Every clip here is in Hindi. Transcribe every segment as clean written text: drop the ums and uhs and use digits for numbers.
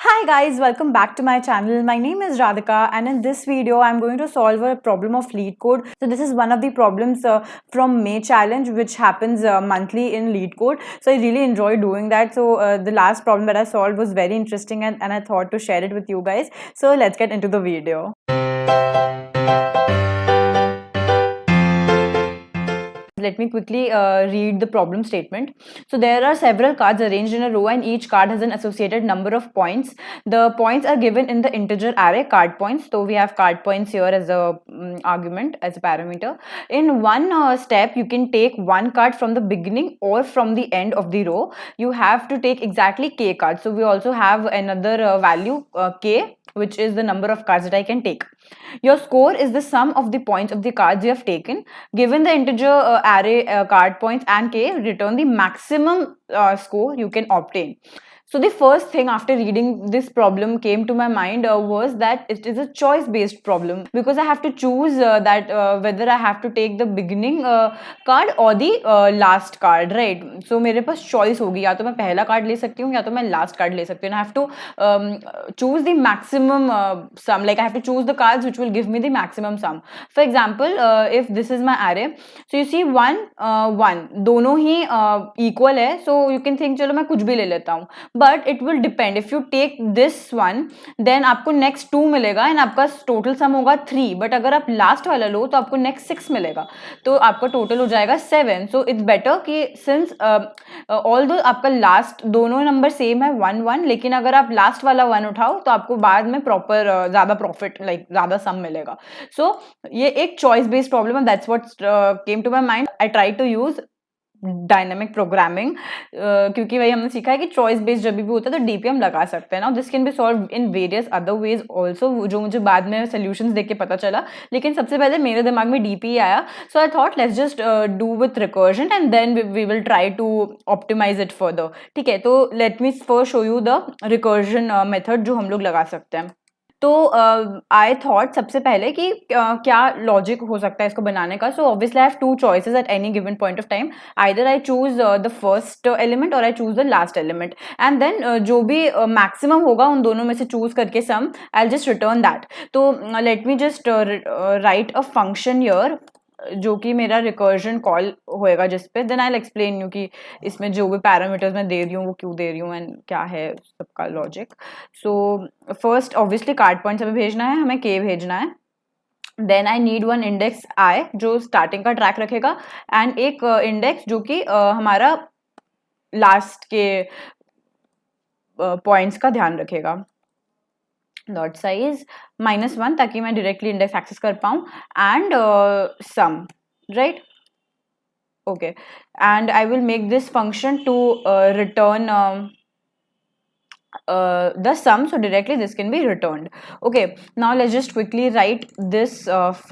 Hi guys, welcome back to my channel. My name is Radhika and in this video I'm going to solve a problem of LeetCode. So this is one of the problems from May challenge which happens monthly in LeetCode. So I really enjoy doing that. So the last problem that I solved was very interesting and I thought to share it with you guys. So let's get into the video. Let me quickly read the problem statement. So there are several cards arranged in a row and each card has an associated number of points. The points are given in the integer array card points. So we have card points here as a argument, as a parameter. In one step, you can take one card from the beginning or from the end of the row. You have to take exactly k cards. So we also have another value k, which is the number of cards that I can take. Your score is the sum of the points of the cards you have taken. Given the integer array card points and k, return the maximum score you can obtain. So the first thing after reading this problem came to my mind was that it is a choice based problem because I have to choose whether I have to take the beginning card or the last card, right? So मेरे पास choice होगी, या तो मैं पहला कार्ड ले सकती हूँ या तो मैं last card ले सकती हूँ. I have to choose the maximum sum, like I have to choose the cards which will give me the maximum sum. For example, if this is my array, so you see 1 1 दोनों ही equal है, so you can think चलो मैं कुछ भी ले लेता हूँ. But it will depend. If you take this one, then आपको next 2 मिलेगा and आपका total sum होगा 3. But अगर आप last वाला लो तो आपको next 6 मिलेगा, तो आपका total हो जाएगा 7. So it's better कि since although आपका last दोनों नंबर सेम है 1 1, लेकिन अगर आप last वाला 1 उठाओ तो आपको बाद में proper ज़्यादा profit, like ज़्यादा sum मिलेगा. So ये एक choice based problem है. That's what came to my mind. I tried to use dynamic programming क्योंकि वही हमने सीखा है कि चॉइस बेस्ड जब भी होता है तो डीपी हम लगा सकते हैं ना. This can be solve in various other ways also, जो मुझे बाद में सोल्यूशंस देख के पता चला, लेकिन सबसे पहले मेरे दिमाग में डीपी आया. So I thought let's just do with recursion and then we will try to optimise it further. ठीक है, तो let me first show you the recursion method जो हम लोग लगा सकते हैं. तो आई थॉट सबसे पहले कि क्या लॉजिक हो सकता है इसको बनाने का. So obviously I have two choices at any given point of time. Either I choose the first element और I choose the last element and then जो भी मैक्सिमम होगा उन दोनों में से चूज करके sum I just return that. तो let me just write a function here जो कि मेरा रिकर्जन कॉल होएगा जिस पे then I will explain you कि इसमें जो भी पैरामीटर्स मैं दे रही हूँ वो क्यों दे रही हूँ एंड क्या है सबका logic. So first obviously card points हमें भेजना है, हमें के भेजना है. Then I need one index I जो स्टार्टिंग का ट्रैक रखेगा एंड एक इंडेक्स जो कि हमारा लास्ट के पॉइंट्स का ध्यान रखेगा. डॉट साइज -1 ताकि मैं डायरेक्टली इंडेक्स एक्सेस कर पाऊँ and sum, right? Okay, and I will make this function to return the sum, so directly this can be returned. Okay, now let's just quickly write this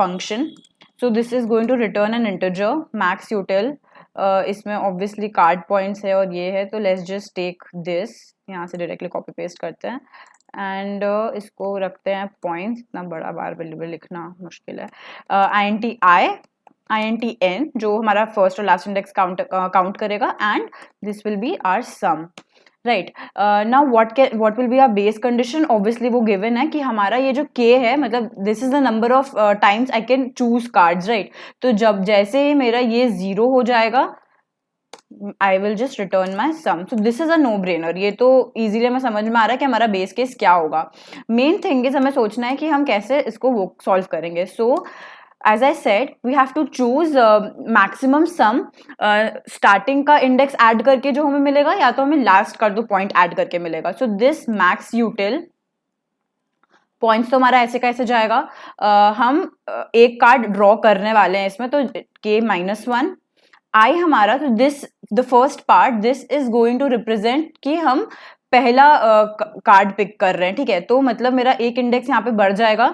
function. So this is going to return an integer max util. इसमें obviously card points है और ये है, तो let's just take this, यहाँ से directly copy paste करते हैं एंड इसको रखते हैं पॉइंट्स. इतना बड़ा बार वेरिएबल लिखना मुश्किल है. int n जो हमारा फर्स्ट और लास्ट इंडेक्स काउंट करेगा and this will be our sum, right? Now what will be our base condition. Obviously वो गिवन है कि हमारा ये जो k है, मतलब this is the number of times I can choose cards, right? तो जब जैसे ही मेरा ये 0 हो जाएगा I will just return my sum. So this is a no-brainer. ये तो easily हमें समझ में आ रहा है कि हमारा base case क्या होगा. Main thing is हमें सोचना है कि हम कैसे इसको वो solve करेंगे. So as I said, we have to choose maximum sum. Starting का index add करके जो हमें मिलेगा, या तो हमें last का जो point add करके मिलेगा. So this max util points तो हमारा ऐसे कैसे जाएगा. हम एक कार्ड ड्रॉ करने वाले हैं इसमें, तो k -1 आई हमारा, तो this the first part this is going to represent कि हम पहला कार्ड पिक कर रहे हैं. ठीक है, तो मतलब मेरा एक इंडेक्स यहाँ पे बढ़ जाएगा.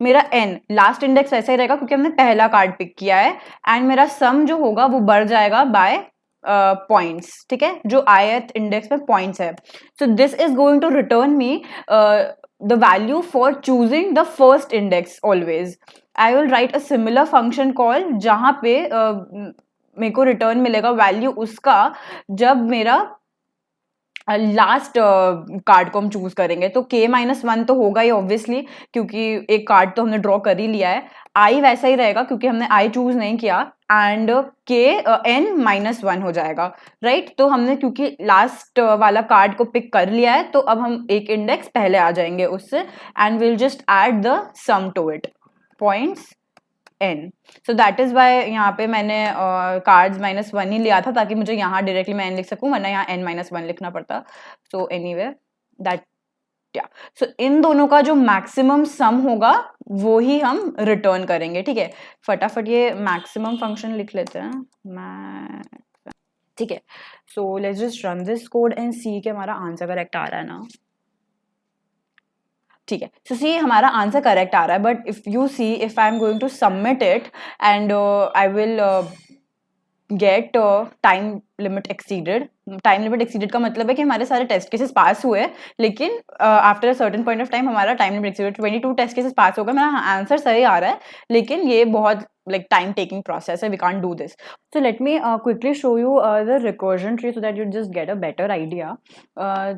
मेरा n लास्ट इंडेक्स ऐसा ही रहेगा क्योंकि हमने पहला कार्ड पिक किया है एंड मेरा सम जो होगा वो बढ़ जाएगा बाय पॉइंट्स. ठीक है, जो ith इंडेक्स में पॉइंट्स है. So this is going to return me the value for choosing the first index always. I will write a similar function call जहाँ पे मेरे को रिटर्न मिलेगा वैल्यू उसका जब मेरा लास्ट कार्ड को हम चूज करेंगे, तो k-1 तो होगा ही ऑब्वियसली, क्योंकि एक कार्ड तो हमने ड्रॉ कर ही लिया है। i वैसा ही रहेगा क्योंकि हमने i चूज नहीं किया, एंड k n-1 हो जाएगा, राइट। तो हमने क्योंकि लास्ट वाला कार्ड को पिक कर लिया है, तो अब हम एक इंडेक्स पहले आ जाएंगे उससे, and will just add the sum to it, points n। So that is why यहाँ पे मैंने कार्ड्स -1 ही लिया था, ताकि मुझे यहाँ डायरेक्टली मैं n लिख सकूँ, वरना यहाँ n-1 लिखना पड़ता। सो एनीवे दैट, या सो इन दोनों का जो मैक्सिमम सम होगा वो ही हम रिटर्न करेंगे, ठीक है। फटाफट ये मैक्सिमम फंक्शन लिख लेते हैं, ठीक है। So let's just run this code and see कि हमारा आंसर करेक्ट आ रहा है ना, ठीक है। सो सी हमारा आंसर करेक्ट आ रहा है, but if you see, if I am going to submit it and I will get time limit exceeded. Time limit exceeded का मतलब है कि हमारे सारे टेस्ट केसेस पास हुए, लेकिन after a certain point of time हमारा time limit exceeded, 22 test cases pass हो गए, मेरा आंसर सही आ रहा है, लेकिन ये बहुत like time taking process है, we can't do this. So let me quickly show you the recursion tree so that you just get a better idea.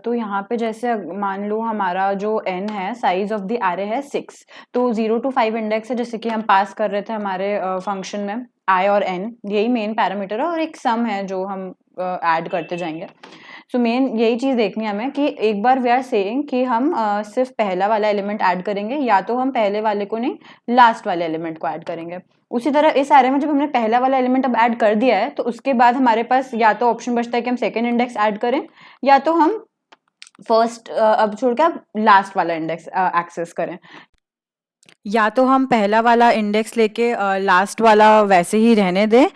तो यहाँ पे जैसे मान लो हमारा जो n है, साइज ऑफ द array है 6, तो 0 to 5 इंडेक्स है, जैसे कि हम पास कर रहे थे हमारे फंक्शन में i और n, यही मेन पैरामीटर है, और एक सम है जो हम ऐड करते जाएंगे। सो मेन यही चीज देखनी है हमें कि एक बार वी आर सेइंग कि हम सिर्फ पहला वाला एलिमेंट ऐड करेंगे, या तो हम पहले वाले को नहीं लास्ट वाले एलिमेंट को ऐड करेंगे। उसी तरह इस एरे में जब हमने पहला वाला एलिमेंट अब ऐड कर दिया है, तो उसके बाद हमारे पास या तो ऑप्शन बचता है कि हम सेकेंड इंडेक्स ऐड करें, या तो हम फर्स्ट अब छोड़ के अब लास्ट वाला इंडेक्स एक्सेस करें, या तो हम पहला वाला इंडेक्स लेके लास्ट वाला वैसे ही रहने दें,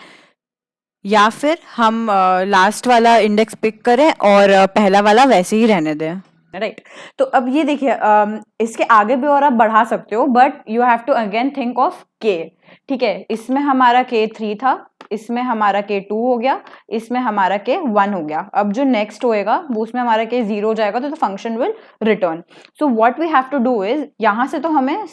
या फिर हम लास्ट वाला इंडेक्स पिक करें और पहला वाला वैसे ही रहने दें, राइट। तो अब ये देखिए, इसके आगे भी और आप बढ़ा सकते हो, but you have to again think of k, ठीक है। इसमें हमारा k3 था, इसमें हमारा k2 हो गया, इसमें हमारा k1 हो गया। अब जो नेक्स्ट होएगा वो उसमें हमारा k0 हो जाएगा, तो the function will return. So what we have to do is, यहाँ से तो हमें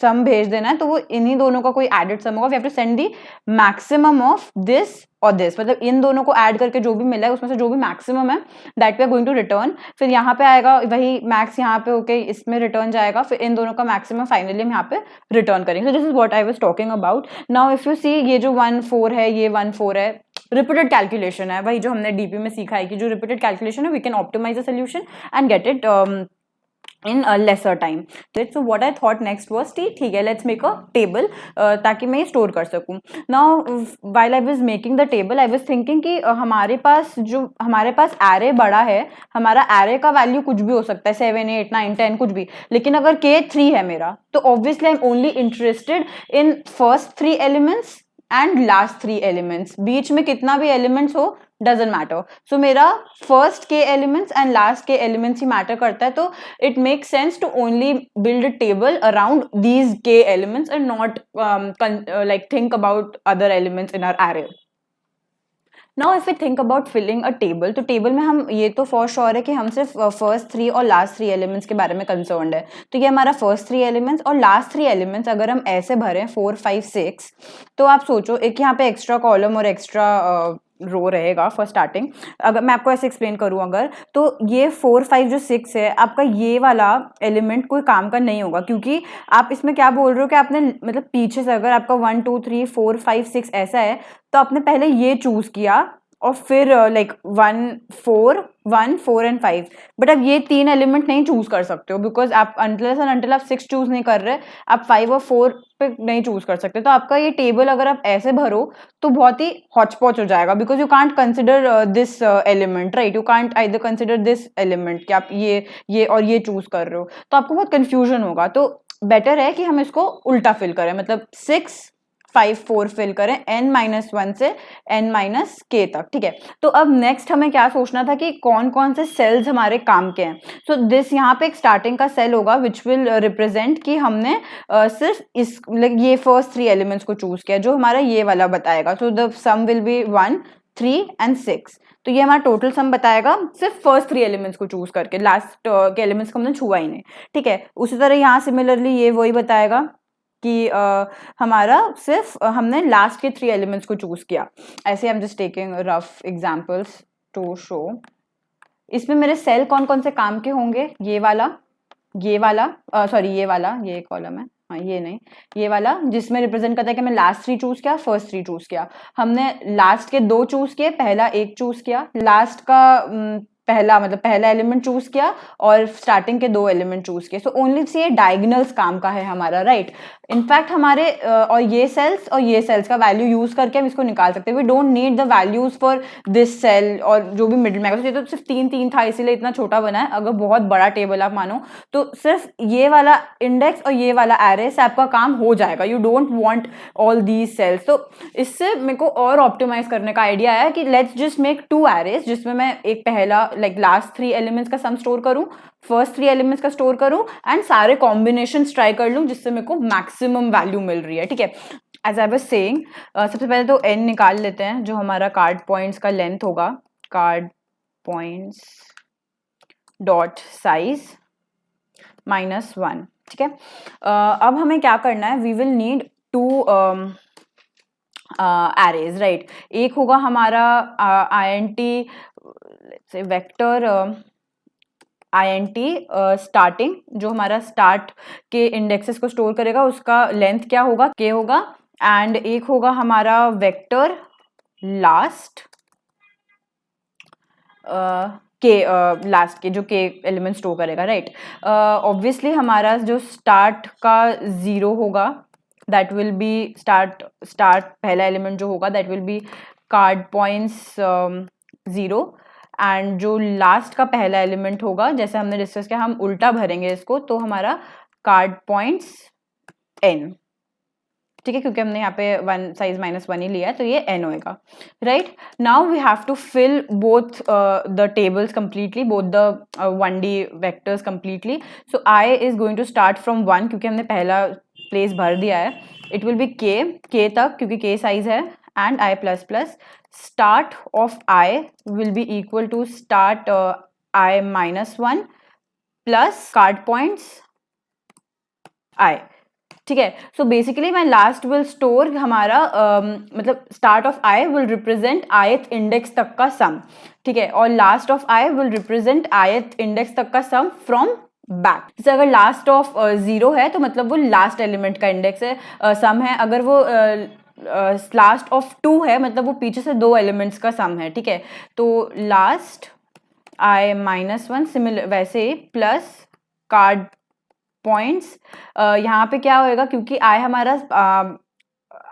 सम भेज देना है, तो वो इन्हीं दोनों का कोई एडेड सम होगा। We have to send the maximum of this और दिस, मतलब इन दोनों को ऐड करके जो भी मिला है उसमें से जो भी मैक्सिमम है that we are going to return. फिर यहाँ पे आएगा वही मैक्स, यहाँ पे ओके इसमें रिटर्न जाएगा, फिर इन दोनों का मैक्सिमम फाइनली हम यहाँ पे रिटर्न करेंगे। So this is what I was talking about. Now if you see, ये जो 1 4 है, ये 1 4 है, रिपीटेड कैलकुलेशन है, वही जो हमने डीपी में सीखा है कि जो रिपीटेड कैलकुलेशन है we can optimize the solution and get it in a lesser time. So what I thought next was ठीक है, let's make a table ताकि मैं ये स्टोर कर सकूँ। Now while I was making the table I was thinking कि हमारे पास array बड़ा है, हमारा array का वैल्यू कुछ भी हो सकता है, 7 8 9 10 कुछ भी, लेकिन अगर k3 है मेरा, तो obviously I'm only interested in first 3 elements and last 3 elements, बीच में कितना भी एलिमेंट्स हो डजेंट मैटर। सो मेरा first K elements and last के एलिमेंट्स ही मैटर करता है, तो it make sense to only build a table around these K elements and not like think about other elements in our array. Now if we think about filling a table, तो टेबल में हम ये तो फॉर श्योर है कि हम सिर्फ फर्स्ट 3 और लास्ट 3 एलिमेंट्स के बारे में कंसर्न्ड है, तो ये हमारा फर्स्ट 3 एलिमेंट्स और लास्ट 3 एलिमेंट्स अगर हम ऐसे भरें 4 5 6, तो आप सोचो एक यहाँ पे एक्स्ट्रा कॉलम और एक्स्ट्रा रो रहेगा फॉर स्टार्टिंग। अगर मैं आपको ऐसे एक्सप्लेन करूँ अगर, तो ये 4 5 जो 6 है आपका, ये वाला एलिमेंट कोई काम का नहीं होगा, क्योंकि आप इसमें क्या बोल रहे हो कि आपने मतलब पीछे से अगर आपका 1 2 3 4 5 6 ऐसा है, तो आपने पहले ये चूज किया और फिर लाइक 1 4 एंड 5, बट अब ये 3 एलिमेंट नहीं चूज कर सकते हो, बिकॉज आप अनटिल आप 6 चूज नहीं कर रहे, आप 5 और 4 पे नहीं चूज कर सकते। तो आपका ये टेबल अगर आप ऐसे भरो तो बहुत ही हॉचपॉच हो जाएगा, because you can't consider this element, right. You can't either consider this element कि आप ये और ये चूज कर रहे हो, तो आपको बहुत कंफ्यूजन होगा। तो बेटर है कि हम इसको उल्टा फिल करें, मतलब 6 5 4 फिल करें n-1 से n-k तक, ठीक है। तो अब नेक्स्ट हमें क्या सोचना था कि कौन कौन से सेल्स हमारे काम के हैं। सो दिस यहाँ पे एक स्टार्टिंग का सेल होगा विच विल रिप्रेजेंट कि हमने सिर्फ इस ये फर्स्ट 3 एलिमेंट्स को चूज किया, जो हमारा ये वाला बताएगा। So the sum will be 1 3 and 6, तो ये हमारा टोटल सम बताएगा सिर्फ फर्स्ट 3 एलिमेंट्स को चूज करके, लास्ट के एलिमेंट्स को हमने छुआ ही नहीं, ठीक है। उसी तरह यहाँ सिमिलरली ये वही बताएगा कि हमारा सिर्फ हमने लास्ट के 3 एलिमेंट्स को चूज किया। ऐसे I am just taking rough examples to show. इसमें मेरे सेल कौन कौन से काम के होंगे, ये वाला, ये वाला, सॉरी ये वाला, ये कॉलम है, हाँ ये नहीं, ये वाला जिसमें रिप्रेजेंट करता है कि मैं लास्ट 3 चूज किया, फर्स्ट 3 चूज किया। हमने लास्ट के 2 चूज किए, पहला 1 चूज किया, लास्ट का पहला मतलब पहला एलिमेंट चूज किया और स्टार्टिंग के 2 एलिमेंट चूज किए। सो ओनली से डायगोनल्स काम का है हमारा, राइट। इनफैक्ट हमारे और ये सेल्स का वैल्यू यूज करके हम इसको निकाल सकते हैं। We don't need the values for this cell और जो भी मिडिल में, ये तो सिर्फ 3 था इसीलिए इतना छोटा बना है। अगर बहुत बड़ा टेबल आप मानो तो सिर्फ ये वाला इंडेक्स और ये वाला एरे से आपका काम हो जाएगा। You don't want all these cells. तो इससे मेरे को और ऑप्टिमाइज करने का आइडिया आया कि लेट्स जस्ट मेक 2 एरेज जिसमें मैं एक पहला लाइक लास्ट 3 एलिमेंट्स का सम स्टोर करूं, फर्स्ट 3 एलिमेंट्स का स्टोर करूं एंड सारे कॉम्बिनेशन ट्राई कर लूं जिससे मेरे को मैक्सिमम वैल्यू मिल रही है, ठीक है। एज आई वाज सेइंग, सबसे पहले तो n निकाल लेते हैं जो हमारा कार्ड पॉइंट्स का लेंथ होगा, कार्ड पॉइंट्स डॉट साइज -1, ठीक है। अब हमें क्या करना है, we will need 2 arrays, right. एक होगा हमारा INT से वेक्टर INT स्टार्टिंग, जो हमारा स्टार्ट के इंडेक्सेस को स्टोर करेगा, उसका लेंथ क्या होगा, k होगा। एंड एक होगा हमारा वेक्टर लास्ट लास्ट के जो k एलिमेंट स्टोर करेगा, राइट। ऑब्वियसली हमारा जो स्टार्ट का 0 होगा दैट विल बी स्टार्ट पहला एलिमेंट जो होगा that will be card points 0 and जो लास्ट का पहला एलिमेंट होगा, जैसे हमने डिस्कस किया, हम उल्टा भरेंगे इसको तो हमारा कार्ड पॉइंट्स n, ठीक है, क्योंकि हमने यहाँ पे 1 साइज -1 ही लिया है तो ये n होएगा, right. Now we have to fill both the tables completely, both the 1D vectors completely. So I is going to start from 1 क्योंकि हमने पहला प्लेस भर दिया है। इट विल बी k तक क्योंकि k साइज है and I plus plus start of I will be equal to start I -1 plus card points I, ठीक है। सो बेसिकली मैं लास्ट विल स्टोर हमारा मतलब start of I will represent ith index तक का सम, ठीक है, और last of I will represent ith index तक का सम फ्रॉम बैक। जैसे अगर लास्ट ऑफ 0 है तो मतलब वो लास्ट एलिमेंट का इंडेक्स है, सम है। अगर वो लास्ट ऑफ 2 है मतलब वो पीछे से 2 एलिमेंट्स का सम है, ठीक है। तो लास्ट I -1 सिमिलर वैसे ही प्लस कार्ड पॉइंट्स, यहाँ पे क्या होएगा क्योंकि I हमारा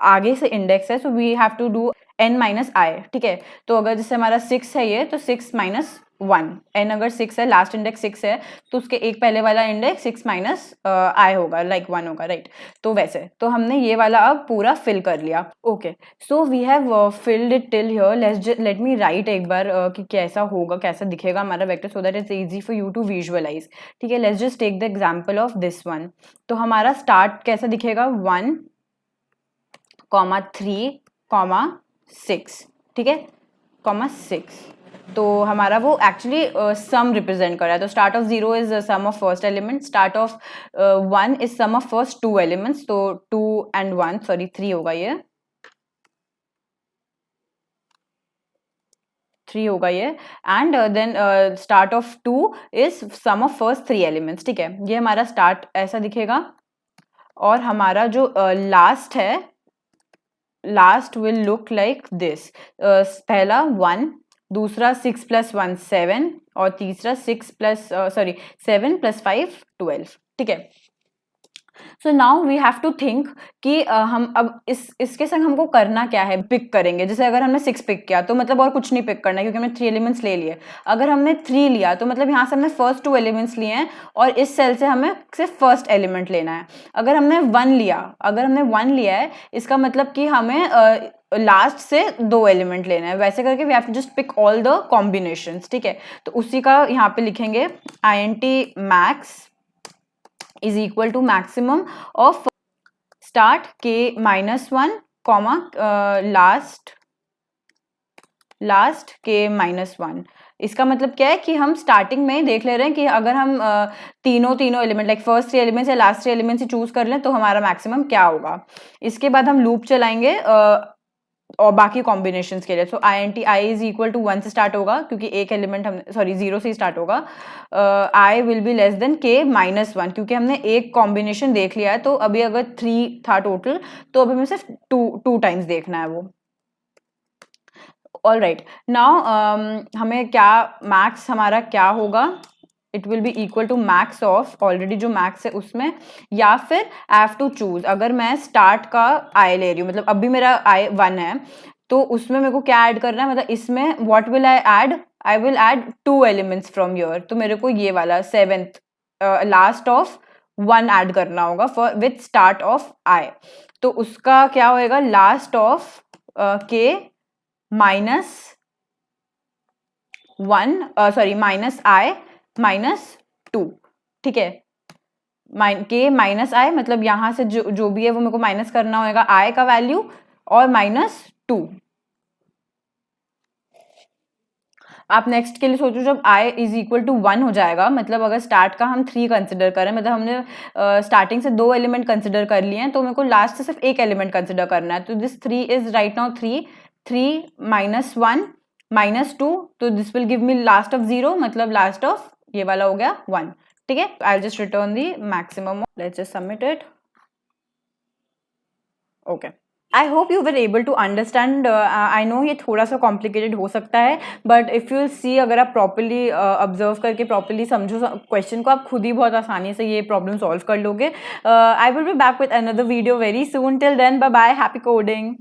आगे से इंडेक्स है, so we have to do n -i, ठीक है। तो अगर जैसे हमारा 6 है ये तो 6 -1, n अगर 6 है, लास्ट इंडेक्स 6 है तो उसके एक पहले वाला इंडेक्स 6 -i होगा, लाइक 1 होगा, राइट। तो वैसे तो हमने ये वाला अब पूरा फिल कर लिया, okay. So we have filled it till here. Let me write एक बार कि कैसा होगा, कैसा दिखेगा हमारा vector, so that it's easy for you to visualise, ठीक है। Let's just take the example of this one. तो हमारा स्टार्ट कैसा दिखेगा, 1, 3, 6, ठीक है, 6। तो हमारा वो एक्चुअली सम रिप्रेजेंट कर रहा है। तो start of 0 is sum of first element, start of 1 is sum of first 2 elements, तो 2 and 1 सॉरी 3 होगा, ये 3 होगा ये। And then start of 2 is sum of first 3 elements, ठीक है। ये हमारा स्टार्ट ऐसा दिखेगा और हमारा जो लास्ट है, last will look like this. पहला 1, दूसरा 6 + 1 7 और तीसरा 7 + 5 12, ठीक है। So now we have to think कि हम अब इसके संग हमको करना क्या है, पिक करेंगे। जैसे अगर हमने 6 पिक किया तो मतलब और कुछ नहीं पिक करना है क्योंकि हमने 3 एलिमेंट्स ले लिए। अगर हमने 3 लिया तो मतलब यहाँ से हमने फर्स्ट 2 एलिमेंट्स लिए हैं और इस सेल से हमें सिर्फ फर्स्ट एलिमेंट लेना है। अगर हमने 1 लिया है इसका मतलब कि हमें लास्ट से 2 एलिमेंट लेना है। वैसे करके we have to just pick all the combinations, ठीक है। तो उसी का यहाँ पे लिखेंगे INT max is equal to maximum of start k -1 comma last k -1। इसका मतलब क्या है कि हम स्टार्टिंग में देख ले रहे हैं कि अगर हम तीनों एलिमेंट लाइक फर्स्ट 3 एलिमेंट्स या लास्ट 3 एलिमेंट्स ही चूज कर लें तो हमारा मैक्सिमम क्या होगा। इसके बाद हम लूप चलाएंगे और बाकी कॉम्बिनेशंस के लिए। So I N T I is equal to 1 से स्टार्ट होगा क्योंकि एक एलिमेंट हमने सॉरी 0 से ही स्टार्ट होगा। आई विल बी लेस देन के माइनस 1 क्योंकि हमने एक कॉम्बिनेशन देख लिया है, तो अभी अगर 3 था टोटल तो अभी हमें सिर्फ टू टाइम्स देखना है वो। ऑल राइट, नाउ हमें क्या मैक्स हमारा क्या होगा, it will be equal to max of already जो मैक्स है उसमें, या फिर आई हैव टू चूज। अगर मैं स्टार्ट का आई ले रही हूँ, मतलब अभी मेरा आई 1 है, तो उसमें मेरे को क्या ऐड करना है, मतलब इसमें what will I add, I will add 2 elements from your, तो मेरे को ये वाला 7th लास्ट ऑफ 1 ऐड करना होगा फॉर विथ स्टार्ट ऑफ आई। तो उसका क्या होएगा, लास्ट ऑफ के माइनस 1 सॉरी माइनस आई माइनस 2, ठीक है। के माइनस आई मतलब यहाँ से जो भी है वो मेरे को माइनस करना होगा आई का वैल्यू और माइनस 2। आप नेक्स्ट के लिए सोचो, जब आई इज इक्वल टू 1 हो जाएगा, मतलब अगर स्टार्ट का हम 3 कंसिडर करें, मतलब हमने स्टार्टिंग से 2 एलिमेंट कंसिडर कर लिए हैं, तो मेरे को लास्ट से सिर्फ एक एलिमेंट कंसिडर करना है। तो this 3 is right now 3 minus 1 minus 2, तो this will give me last of 0, मतलब लास्ट ऑफ ये वाला हो गया 1, ठीक है। I just return the maximum, let's just submit it. Okay, I hope you were able to understand. I know ये थोड़ा सा कॉम्प्लिकेटेड हो सकता है, बट इफ़ यू सी, अगर आप प्रॉपरली ऑब्जर्व करके प्रॉपरली समझो क्वेश्चन को, आप खुद ही बहुत आसानी से ये प्रॉब्लम सॉल्व कर लोगे। I will be back with another video very soon, till then bye bye, happy coding.